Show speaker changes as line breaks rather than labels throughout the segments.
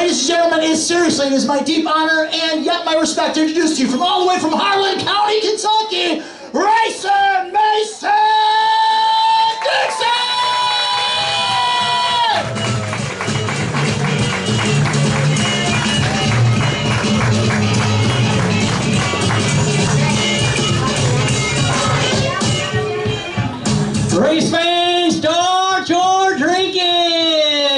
Ladies and gentlemen, it is my deep honor and yet my respect to introduce to you from all the way from Harlan County, Kentucky, Racin Mason Dixon!
Race fans, start your drinking!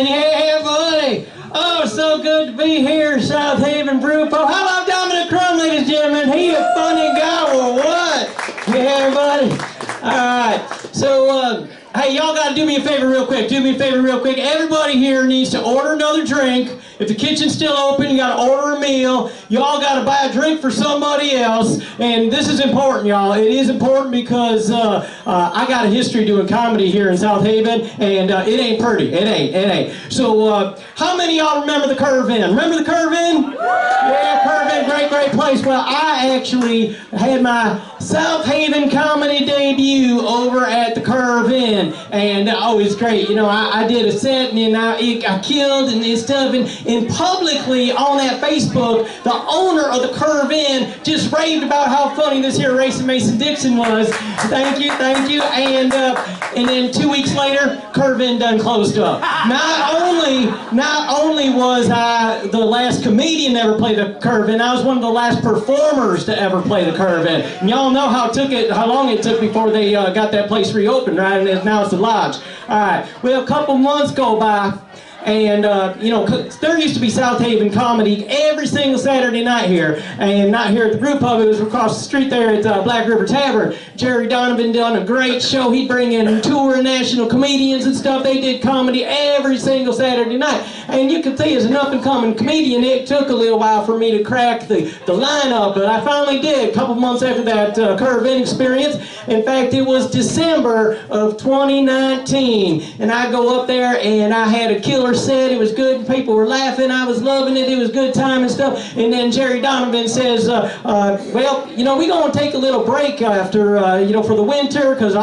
Yeah, buddy! Oh, so good to be here, South Haven Brew Pub. How about Dominic Crum, ladies and gentlemen? He a funny guy or what? Yeah, buddy. Alright, so, hey, y'all gotta do me a favor real quick. Do me a favor real quick. Everybody here needs to order another drink. If the kitchen's still open, you gotta order a meal. Y'all gotta buy a drink for somebody else. And this is important, y'all. It is important because I got a history doing comedy here in South Haven, and it ain't pretty. It ain't. So, how many of y'all remember the Curve Inn? Remember the Curve Inn? Yeah, Curve Inn, great place. Well, I actually had my South Haven comedy debut over at the Curve Inn, and oh, it's great. You know, I did a set, and I killed and stuff, and publicly on that Facebook, the owner of the Curve Inn just raved about how funny this here Racin Mason Dixon was. Thank you. And then 2 weeks later, Curve Inn done closed up. Not only was I the last comedian to ever play the Curve Inn, I was one of the last performers to ever play the Curve Inn. And y'all know how long it took before they got that place reopened, right? And now it's the Lodge. All right. Well, a couple months go by. And, you know, there used to be South Haven comedy every single Saturday night here. And not here at the Brew Pub, it was across the street there at Black River Tavern. Jerry Donovan done a great show. He'd bring in tour national comedians and stuff. They did comedy every single Saturday night. And you can see as an up-and-coming comedian, it took a little while for me to crack the lineup. But I finally did a couple months after that Curve Inn experience. In fact, it was December of 2019. And I go up there and I had a killer set. It was good. People were laughing. I was loving it. It was good time and stuff. And then Jerry Donovan says, well, you know, we're going to take a little break after, you know, for the winter because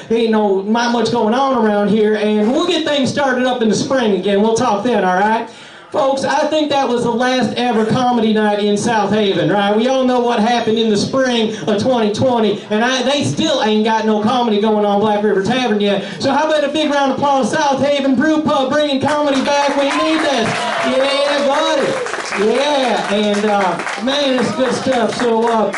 you know, not much going on around here. And we'll get things started up in the spring again. We'll talk then, all right? Folks, I think that was the last ever comedy night in South Haven, right? We all know what happened in the spring of 2020, and they still ain't got no comedy going on Black River Tavern yet. So how about a big round of applause, South Haven Brew Pub, bringing comedy back. We need this. Yeah, buddy. Yeah, and man, it's good stuff. So,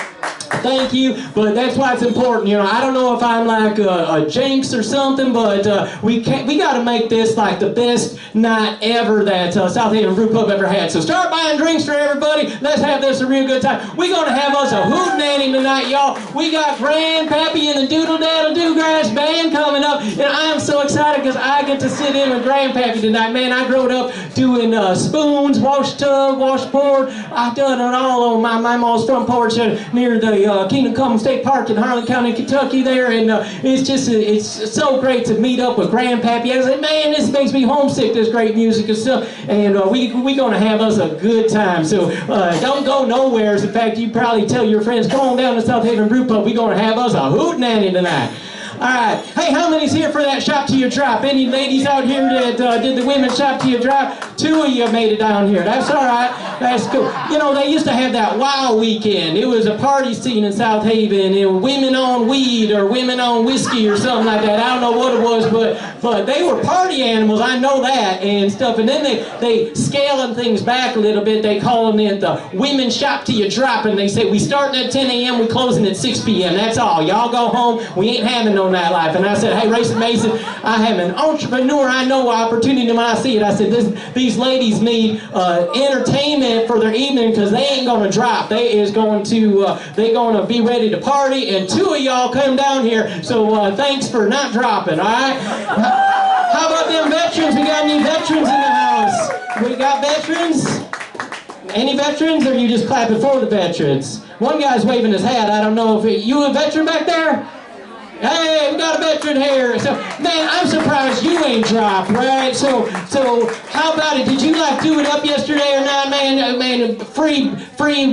thank you, but that's why it's important. You know, I don't know if I'm like a jinx or something, but we got to make this like the best night ever that South Haven Brew Pub ever had. So start buying drinks for everybody. Let's have this a real good time. We're going to have us a hootenanny tonight, y'all. We got Grandpappy and the Doodle Daddle Doograss Band coming up, and I am so excited because I get to sit in with Grandpappy tonight. Man, I grew up doing spoons, wash tub, washboard. I've done it all on my mom's front porch near the Kingdom Come State Park in Harlan County, Kentucky there, and it's so great to meet up with Grandpappy. I said, man, this makes me homesick, this great music and stuff, and we gonna have us a good time. So don't go nowhere. In fact, you probably tell your friends, come on down to South Haven Brew Pub. We gonna have us a hootenanny tonight. Alright, hey, how many's here for that Shop to Your Drop? Any ladies out here that did the women's Shop to Your Drop? 2 of you made it down here. That's alright. That's cool. You know, they used to have that WOW weekend. It was a party scene in South Haven. It was women on weed or women on whiskey or something like that. I don't know what it was, but they were party animals. I know that and stuff. And then they scaling things back a little bit. They calling it the Women's Shop to Your Drop. And they say, we starting at 10 a.m., we closing at 6 p.m. That's all. Y'all go home. We ain't having no nightlife. And I said, hey, Racin Mason, I am an entrepreneur. I know opportunity when I see it. I said, these ladies need entertainment for their evening because they ain't gonna drop. They gonna be ready to party, and 2 of y'all come down here. So thanks for not dropping. All right. How about them veterans? We got any veterans in the house? We got veterans? Any veterans, or are you just clapping for the veterans? One guy's waving his hat. I don't know if you a veteran back there? Hey, we got a veteran here. So, man, I'm surprised you ain't dropped, right? So how about it? Did you like do it up yesterday or not, man? Man, free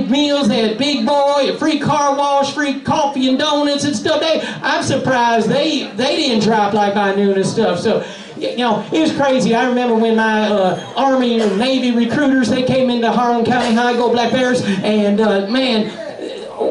meals. They had Big Boy, a free car wash, free coffee and donuts and stuff. I'm surprised they didn't drop like by noon and stuff. So, you know, it was crazy. I remember when my Army and Navy recruiters, they came into Harlan County High, go Black Bears, and man,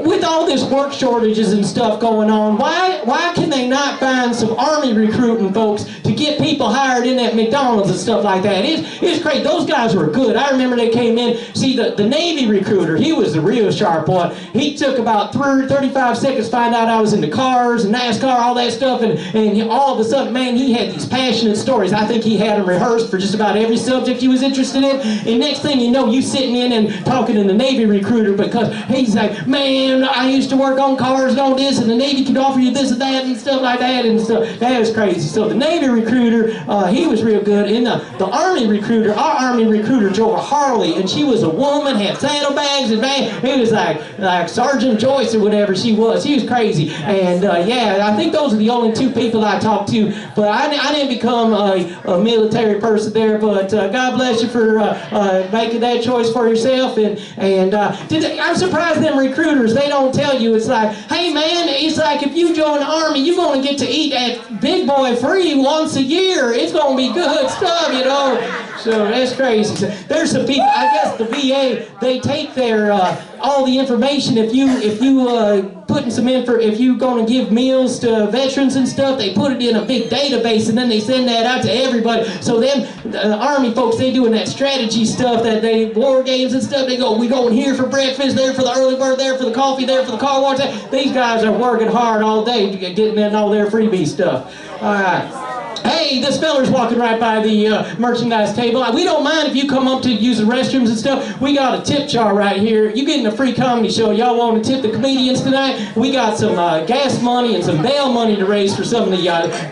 with all this work shortages and stuff going on, why can they not find some Army recruiting folks to get people hired in at McDonald's and stuff like that? It's crazy. Those guys were good. I remember they came in. See, the Navy recruiter, he was the real sharp one. He took about 35 seconds to find out I was into cars and NASCAR, all that stuff, and all of a sudden, man, he had these passionate stories. I think he had them rehearsed for just about every subject he was interested in. And next thing you know, you sitting in and talking to the Navy recruiter because he's like, man, I used to work on cars and all this, and the Navy could offer you this and that and stuff like that, and stuff. That was crazy. So the Navy recruiter, he was real good. And the Army recruiter, our Army recruiter drove a Harley, and she was a woman, had saddlebags, and man, it was like Sergeant Joyce or whatever she was. She was crazy. And yeah, I think those are the only two people I talked to. But I didn't become a military person there. But God bless you for making that choice for yourself. And I'm surprised them recruiters, they don't tell you. It's like, hey man, it's like if you join the Army, you're going to get to eat at Big Boy free once a year. It's going to be good stuff, you know. So that's crazy. So there's some people, I guess the VA, they take their all the information. If you putting some info, if you going to give meals to veterans and stuff, they put it in a big database and then they send that out to everybody. So them Army folks, they doing that strategy stuff, that they war games and stuff. They go, we going here for breakfast, there for the early bird, there for the coffee, there for the car wash. These guys are working hard all day getting in all their freebie stuff. All right. Hey, this feller's walking right by the merchandise table. We don't mind if you come up to use the restrooms and stuff. We got a tip jar right here. You getting a free comedy show. Y'all want to tip the comedians tonight? We got some gas money and some bail money to raise for some of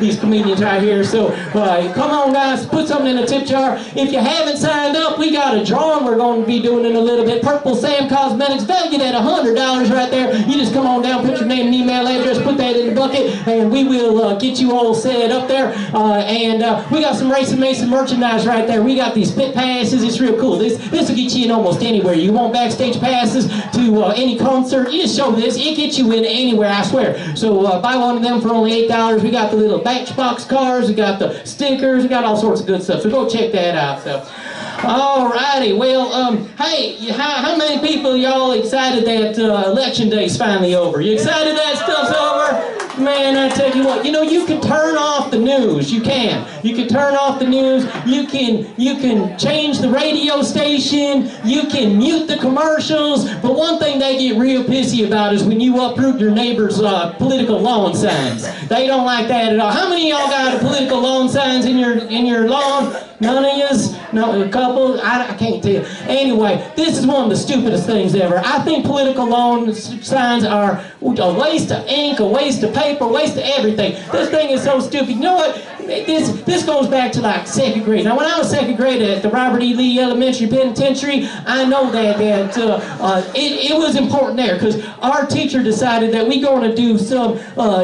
these comedians right here. So come on, guys, put something in a tip jar. If you haven't signed up, we got a drawing we're going to be doing in a little bit. Purple Sam Cosmetics, valued at $100 right there. You just come on down, put your name and email address, put that in the bucket, and we will get you all set up there. And we got some Racin Mason merchandise right there. We got these pit passes. It's real cool. This will get you in almost anywhere. You want backstage passes to any concert, you just show this. It gets you in anywhere, I swear. So buy one of them for only $8. We got the little Matchbox cars. We got the stickers. We got all sorts of good stuff. So go check that out. So. Alrighty, well, hey, how many people y'all excited that election day's finally over? You excited that stuff's over? Man, I tell you what, you know, you can turn off the news. You can. You can turn off the news. You can change the radio station. You can mute the commercials. But one thing they get real pissy about is when you uproot your neighbor's political lawn signs. They don't like that at all. How many of y'all got political lawn signs in your lawn? None of yous? No, a couple? I can't tell you. Anyway, this is one of the stupidest things ever. I think political lawn signs are a waste of ink, a waste of paper, a waste of everything. This thing is so stupid. You know what? This goes back to like second grade. Now, when I was second grade at the Robert E. Lee Elementary Penitentiary, I know that it was important there because our teacher decided that we're going to do some,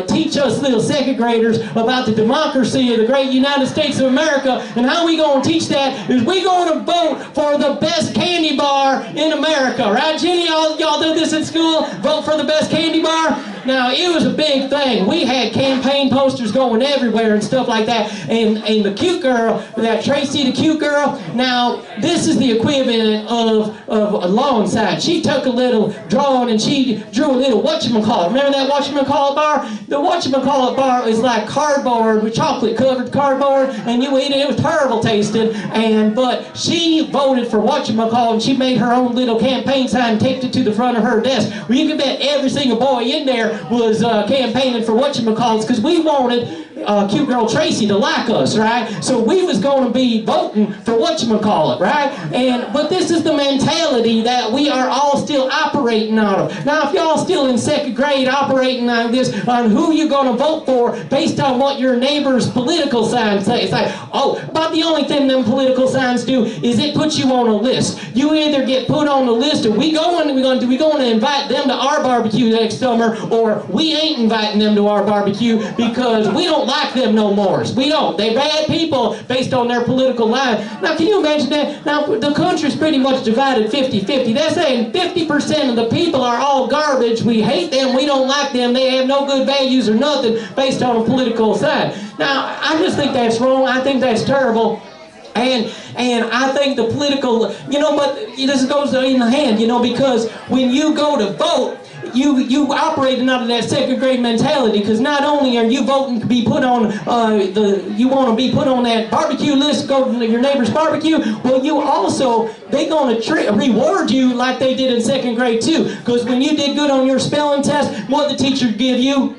teach us little second graders about the democracy of the great United States of America. And how we going to teach that is we going to vote for the best candy bar in America. Right, Jenny? Y'all do this in school? Vote for the best candy bar? Now, it was a big thing. We had campaign posters going everywhere and stuff like that. And the cute girl, that Tracy the cute girl, now, this is the equivalent of a lawn sign. She took a little drawing and she drew a little whatchamacallit. Remember that whatchamacallit bar? The whatchamacallit bar is like cardboard with chocolate-covered cardboard, and you eat it. It was terrible tasting. But she voted for whatchamacallit, and she made her own little campaign sign and taped it to the front of her desk. Well, you can bet every single boy in there was campaigning for whatchamacallits because we wanted cute girl Tracy to like us, right? So we was going to be voting for whatchamacallit, right? But this is the mentality that we are all still operating out of. Now, if y'all still in second grade operating on this, on who you're going to vote for based on what your neighbor's political signs say, it's like, oh, about the only thing them political signs do is it puts you on a list. You either get put on the list, or we going to invite them to our barbecue next summer, or we ain't inviting them to our barbecue because we don't don't like them no more. We don't. They're bad people based on their political line. Now, can you imagine that? Now, the country's pretty much divided 50-50. They're saying 50% of the people are all garbage. We hate them. We don't like them. They have no good values or nothing based on a political side. Now, I just think that's wrong. I think that's terrible. And I think the political, but this goes in the hand, because when you go to vote, you operating out of that second grade mentality, because not only are you voting to be put on you want to be put on that barbecue list, go to your neighbor's barbecue, well, you also, they're going to reward you like they did in second grade too, because when you did good on your spelling test, what did the teacher give you?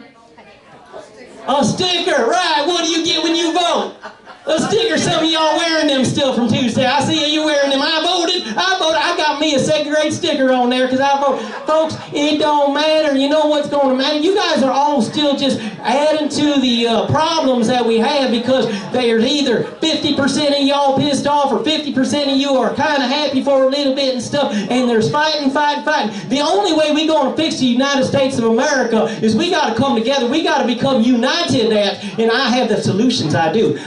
A sticker, right? What do you get when you vote? A sticker. Some of y'all wearing them still from Tuesday. I see you wearing them. I voted. I got me a second grade sticker on there because I voted. Folks, it don't matter. You know what's going to matter? You guys are all still just adding to the problems that we have, because there's either 50% of y'all pissed off or 50% of you are kind of happy for a little bit and stuff, and there's fighting. The only way we're going to fix the United States of America is we got to come together. We got to become united and I have the solutions. I do.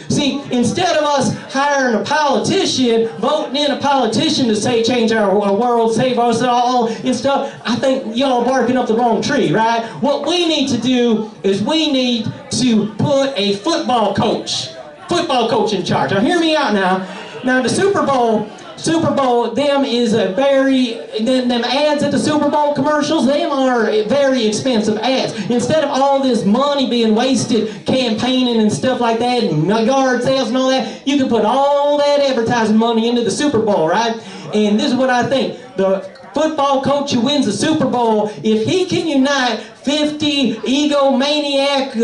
See, instead of us hiring a politician, voting in a politician to say change our world, save us all and stuff, I think y'all barking up the wrong tree, right? What we need to do is we need to put a football coach in charge. Now hear me out now. Now the Super Bowl, them is a them ads at the Super Bowl commercials, them are very expensive ads. Instead of all this money being wasted campaigning and stuff like that, and yard sales and all that, you can put all that advertising money into the Super Bowl, right? And this is what I think. The football coach who wins the Super Bowl, if he can unite 50 egomaniac,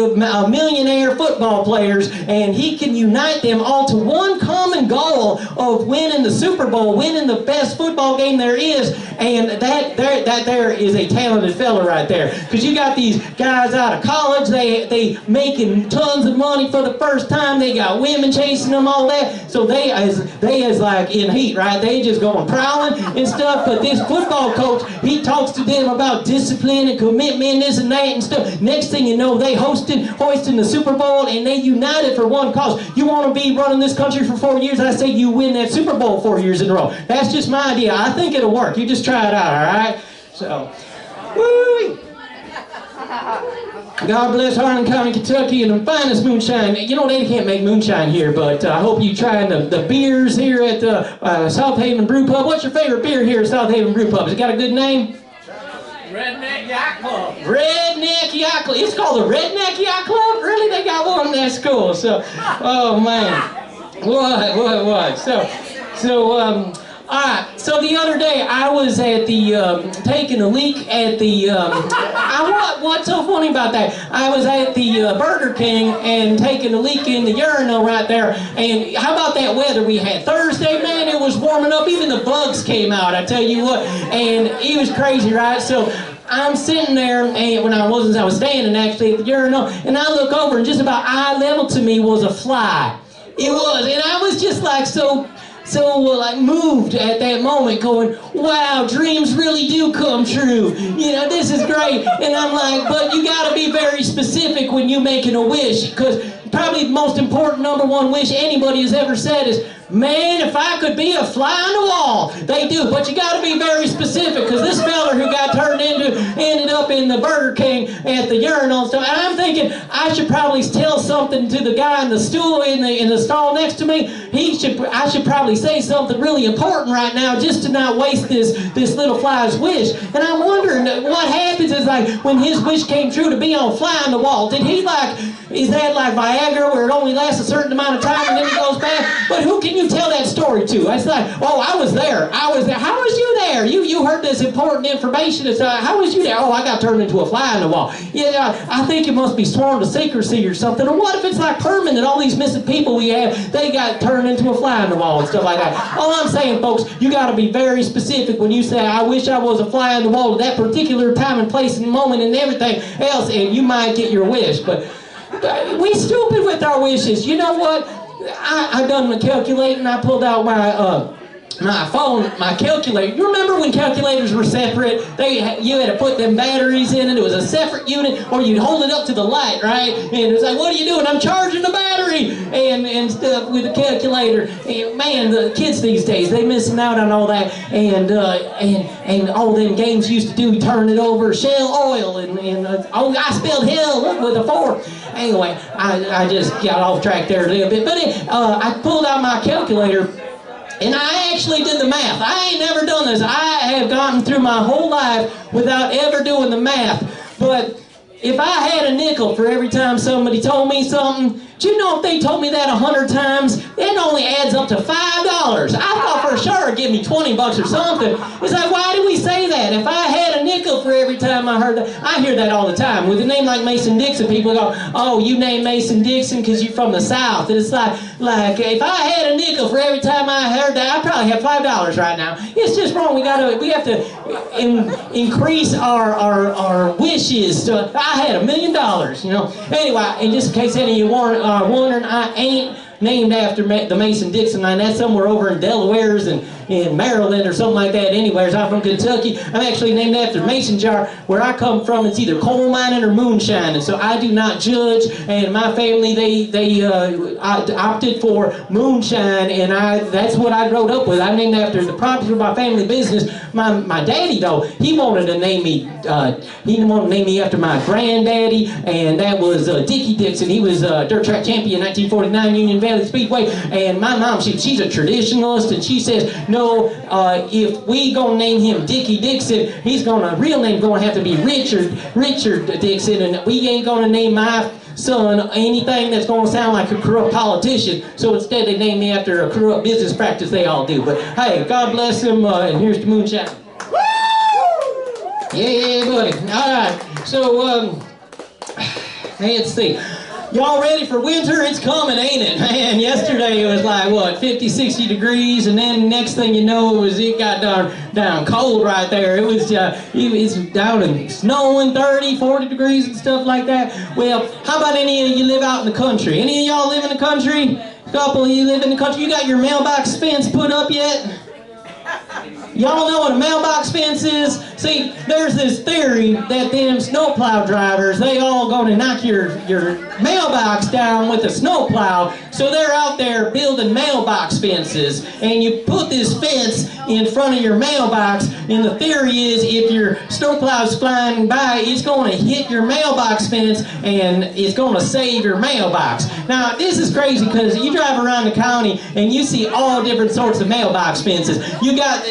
millionaire football players, and he can unite them all to one common goal of winning the Super Bowl, winning the best football game there is, and that there is a talented fella right there. Because you got these guys out of college, they making tons of money for the first time, they got women chasing them, all that, so they is like in heat, right? They just going prowling and stuff, but this football coach, he talks to them about discipline and commitment, this and that and stuff. Next thing you know, they hoisting the Super Bowl, and they united for one cause. You want to be running this country for 4 years? I say you win that Super Bowl 4 years in a row. That's just my idea. I think it'll work. You just try it out, all right? So, woo! God bless Harlan County, Kentucky, and the finest moonshine. They can't make moonshine here, but I hope you try the beers here at the South Haven Brew Pub. What's your favorite beer here at South Haven Brew Pub? Has it got a good name?
Redneck Yacht Club.
Redneck Yacht Club. It's called the Redneck Yacht Club? Really? They got one? That's cool. So, oh man. What? So the other day I was at the, taking a leak at the, what's so funny about that? I was at the Burger King and taking a leak in the urinal right there, and how about that weather we had? Thursday, man, it was warming up, even the bugs came out, I tell you what, and it was crazy, right? So I'm sitting there, and I was standing actually at the urinal, and I look over, and just about eye level to me was a fly. It was, and I was just like so moved at that moment, going, wow, dreams really do come true. This is great. And I'm like, but you got to be very specific when you're making a wish, because probably the most important #1 wish anybody has ever said is, man, if I could be a fly on the wall. They do, but you got to be very specific, because this fella who got ended up in the Burger King at the urinal. So I'm thinking I should probably tell something to the guy in the stool in the stall next to me. I should probably say something really important right now, just to not waste this little fly's wish. And I'm wondering what happens is, like, when his wish came true to be on fly on the wall, did he is that like Viagra where it only lasts a certain amount of time and then it goes back? But who can you tell that story to? It's like, oh, I was there. How was you there? You heard this important information. It's how was you there? Oh, I got turned into a fly on the wall. Yeah, I think it must be sworn to secrecy or something. Or what if it's like permanent? All these missing people we have, they got turned into a fly on the wall and stuff like that. All I'm saying, folks, you got to be very specific when you say, I wish I was a fly on the wall at that particular time and place and moment and everything else, and you might get your wish. But we stupid with our wishes. You know what? I done the calculating. I pulled out my calculator. You remember when calculators were separate? You had to put them batteries in and it was a separate unit, or you'd hold it up to the light, right? And it was like, what are you doing? I'm charging the battery and stuff with the calculator. And man, the kids these days, they missing out on all that. And all them games used to do, turn it over, Shell Oil, oh, I spelled hell with a 4. Anyway, I just got off track there a little bit. But I pulled out my calculator. And I actually did the math. I ain't never done this. I have gotten through my whole life without ever doing the math. But if I had a nickel for every time somebody told me something, do you know if they told me that 100 times, it only adds up to $5. I thought for sure it'd give me 20 bucks or something. It's like, why do we say that? If I had a nickel for every time I heard that, I hear that all the time. With a name like Mason Dixon, people go, oh, you named Mason Dixon because you're from the South. And it's like if I had a nickel for every time I heard that, I'd probably have $5 right now. It's just wrong. We have to increase our wishes. I had $1 million, you know. Anyway, and just in case any of you wondering, I ain't named after the Mason Dixon line. That's somewhere over in Delaware's and in Maryland or something like that. Anyways, I'm from Kentucky. I'm actually named after Mason Jar. Where I come from, it's either coal mining or moonshine, and so I do not judge. And my family, they opted for moonshine, and that's what I grew up with. I'm named after the property of my family business. My daddy, though, he wanted to name me. He wanted to name me after my granddaddy, and that was Dickie Dixon. He was dirt track champion 1949 Union Valley Speedway. And my mom, she's a traditionalist, and she says, no, if we gonna name him Dickie Dixon, real name gonna have to be Richard Dixon, and we ain't gonna name my son anything that's gonna sound like a corrupt politician. So instead they named me after a corrupt business practice they all do. But hey, God bless him, and here's the moonshine. Yeah, buddy. Alright, so let's see. Y'all ready for winter? It's coming, ain't it? Man, yesterday it was like, what, 50, 60 degrees, and then next thing you know, it got down cold right there. It was down and snowing, 30, 40 degrees and stuff like that. Well, how about any of you live out in the country? Any of y'all live in the country? A couple of you live in the country. You got your mailbox fence put up yet? Y'all know what a mailbox fence is? See, there's this theory that them snowplow drivers, they all gonna knock your mailbox down with a snowplow, so they're out there building mailbox fences, and you put this fence in front of your mailbox, and the theory is if your snowplow's flying by, it's gonna hit your mailbox fence, and it's gonna save your mailbox. Now, this is crazy, because you drive around the county, and you see all different sorts of mailbox fences.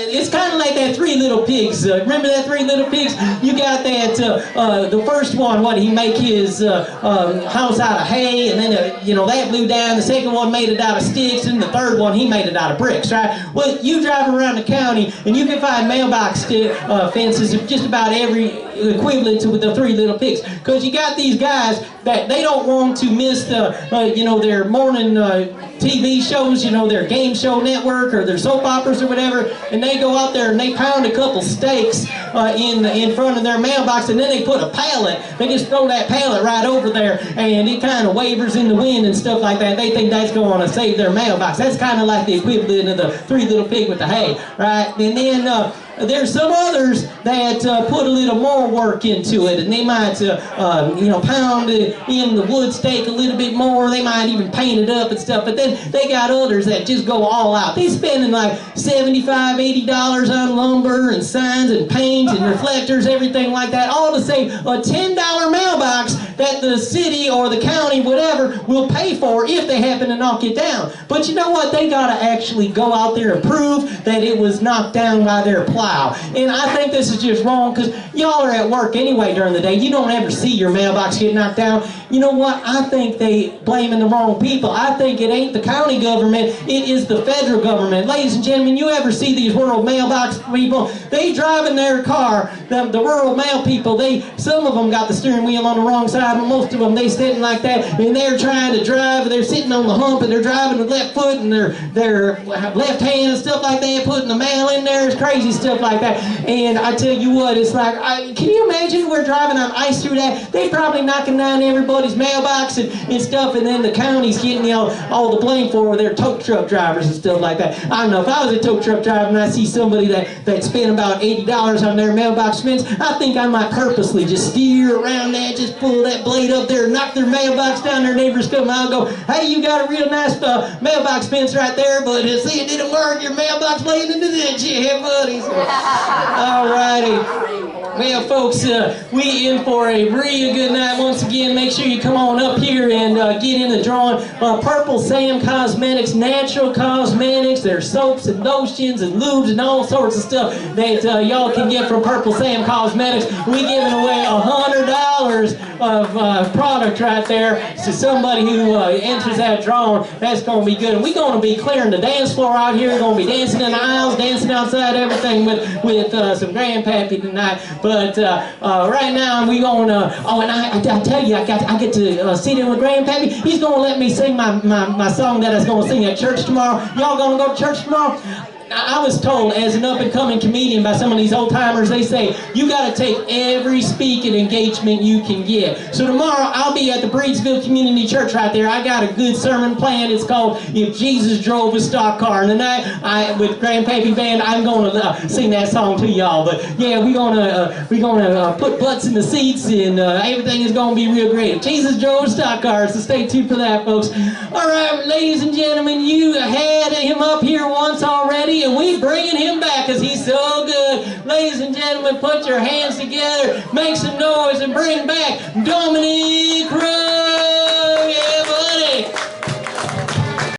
It's kind of like that Three Little Pigs. Remember that Three Little Pigs? You got that, the first one, he make his house out of hay, and then, that blew down. The second one made it out of sticks, and the third one, he made it out of bricks, right? Well, you drive around the county, and you can find mailbox fences of just about every equivalent to the Three Little Pigs. Because you got these guys that they don't want to miss their morning TV shows, their game show network or their soap operas or whatever, and they go out there and they pound a couple steaks in front of their mailbox, and then they put a pallet. They just throw that pallet right over there, and it kind of wavers in the wind and stuff like that. They think that's going to save their mailbox. That's kind of like the equivalent of the Three Little Pig with the hay, right? And then there's some others that put a little more work into it, and they might, pound in the wood stake a little bit more. They might even paint it up and stuff. But then they got others that just go all out. They spending like $75, $80 on lumber and signs and paint and reflectors, everything like that, all to save a $10 mailbox that the city or the county, whatever, will pay for if they happen to knock it down. But you know what? They got to actually go out there and prove that it was knocked down by their plow. And I think this is just wrong, because y'all are at work anyway during the day. You don't ever see your mailbox get knocked down. You know what? I think they blaming the wrong people. I think it ain't the county government, it is the federal government. Ladies and gentlemen, you ever see these rural mailbox people? They drive in their car, the rural mail people, some of them got the steering wheel on the wrong side, but most of them, they sitting like that, and they're trying to drive, they're sitting on the hump, and they're driving with left foot and their left hand and stuff like that, putting the mail in there. It's crazy stuff stuff like that. And I tell you what, it's like, can you imagine we're driving on ice through that? They probably knocking down everybody's mailbox and stuff, and then the county's getting all the blame for their tow truck drivers and stuff like that. I don't know, if I was a tow truck driver and I see somebody that spent about $80 on their mailbox fence, I think I might purposely just steer around that, just pull that blade up there, knock their mailbox down, their neighbors come out and go, hey, you got a real nice mailbox fence right there, but see, it didn't work, your mailbox laying in the ditch, yeah, buddies. All righty. Well, folks, we in for a real good night once again. Make sure you come on up here and get in the drawing. Purple Sam Cosmetics, natural cosmetics. There's soaps and lotions and lubes and all sorts of stuff that y'all can get from Purple Sam Cosmetics. We giving away $100 of product right there to somebody who enters that drawing. That's going to be good. And we're going to be clearing the dance floor out here. We're going to be dancing in the aisles, dancing outside, everything with some grandpappy tonight. But right now we going to, and I tell you, I get to sit in with grandpappy. He's going to let me sing my song that I was going to sing at church tomorrow. Y'all going to go to church tomorrow? I was told as an up-and-coming comedian by some of these old-timers, they say, you got to take every speaking engagement you can get. So tomorrow, I'll be at the Breedsville Community Church right there. I got a good sermon planned. It's called If Jesus Drove a Stock Car. And tonight, with Grandpappy Band, I'm going to sing that song to y'all. But yeah, we're gonna put butts in the seats, and everything is going to be real great. If Jesus drove a stock car, so stay tuned for that, folks. All right, ladies and gentlemen, you had him up here once already, and we bringing him back because he's so good. Ladies and gentlemen, put your hands together, make some noise, and bring back Dominic